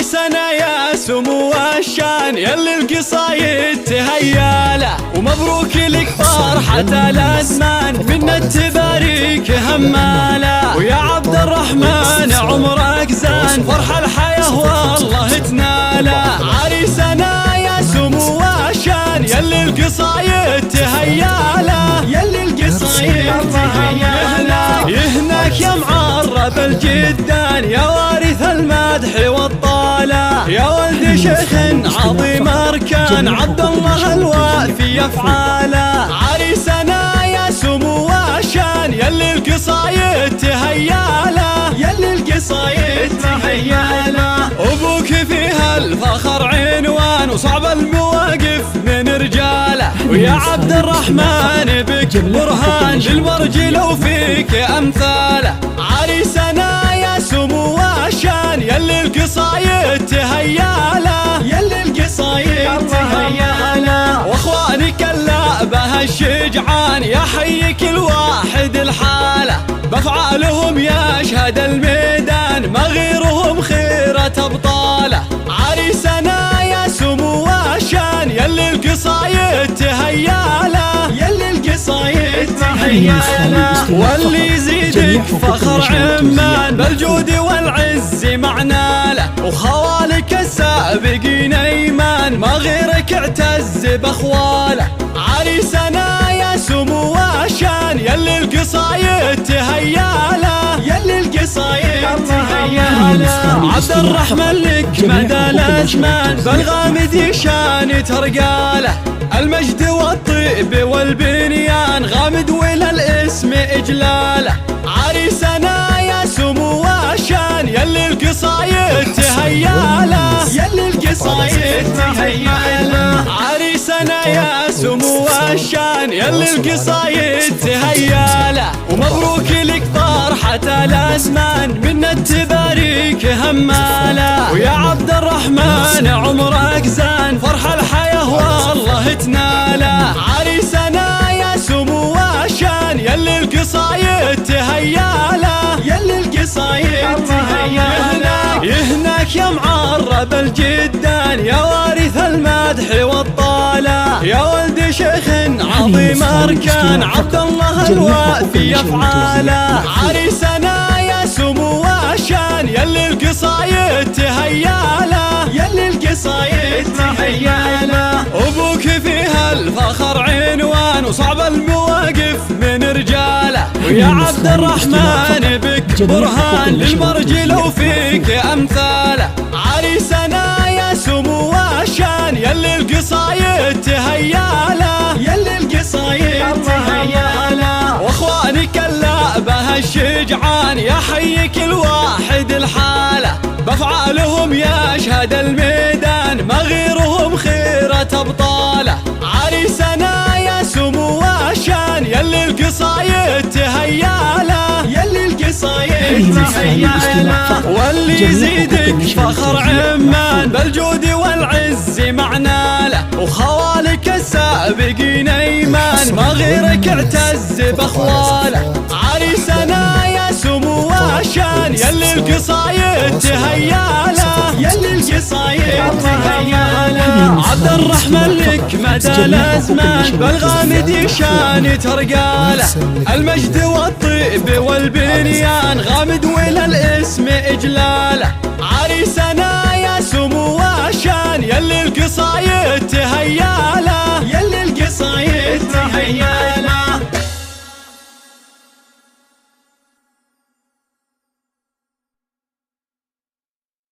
عريسنا يا سمو الشان يلي القصايد تهياله، ومبروك لك فرحة الأزمان منا التباريك هماله. ويا عبد الرحمن عمرك زان فرح الحياة والله تناله. عريسنا يا سمو الشان يلي القصايد تهياله، يلي القصايد تهياله. يهناك يا معرب الجدان يا وارث المدح والطالة، يا ولد شيخ عظيم أركان عبد الله الوافي أفعاله. عريسنا يا سمو الشان يلي القصايد تهياله، يلي القصايد تهياله. أبوك فيها الفخر عنوان وصعب المواقف من رجاله، ويا عبد الرحمن بك برهان للمرجل وفيك أمثاله. عريسنا يا سمو الشان يلي القصايد تهياله، يلي القصايد تهياله. واخوانك اللعبة الشجعان يحيي كل واحد الحالة، بافعالهم يشهد الميدان ما غيرهم خيرة ابطاله. عريسنا يا سمو الشان يلي القصايد تهياله، يلي القصايد تهياله. واللي يزيدك فخر عمان بالجود والعز معنا له، وخوالك السابقين ايمان ما غيرك اعتز باخواله. عريسنا يا سمو الشان يلي القصايد تهياله، يلي القصايد تهياله. عبد الرحمن لك مدى الازمان بالغامدي شان ترقاله، المجد والطيب والبنيان غامد ولا الاسم اجلاله. عريسنا يا سمو الشان يلي القصايد تهياله، يلي القصايد تهياله. عريسنا يا سمو الشان يلي القصايد تهياله، ومبروك لك فرحة الأزمان منا التباريك هماله. ويا عبد الرحمن عمرك زان فرح الحياة والله تناله. عريسنا يا سمو الشان يلي القصايد تهياله، يلي القصايد تهياله. يهناك يا معرب الجدان يا وارث المدح والطالة، يا ولد شيخ عظيم أركان عبد الله الوافي أفعاله. عريسنا يا سمو الشان يلي القصايد تهياله، يلي القصايد تهياله. أبوك فيها الفخر عنوان وصعب المواقف من رجاله، ويا عبد الرحمن بك برهان للمرجل وفيك أمثاله. عريسنا يا سمو الشان يلي القصايد تهياله، يلي القصايد تهياله. واخوانك اللعبة الشجعان يحيي كل واحد الحالة، بافعالهم يشهد الميدان ما غيرهم خيرة ابطاله. عريسنا يا سمو الشان يلي القصايد تهياله، يلي القصايد تهياله. واللي يزيدك فخر عمان بالجود والعز معنا له، وخوالك السابقين ايمان ما غيرك اعتز باخواله. عريسنا يا سمو الشان يلي القصايد تهياله، يلي القصايد تهياله. عبد الرحمن لك مدى الازمان بالغامدي شان ترقاله، المجد والطيب والبنيان غامد ولا الاسم اجلاله. عريسنا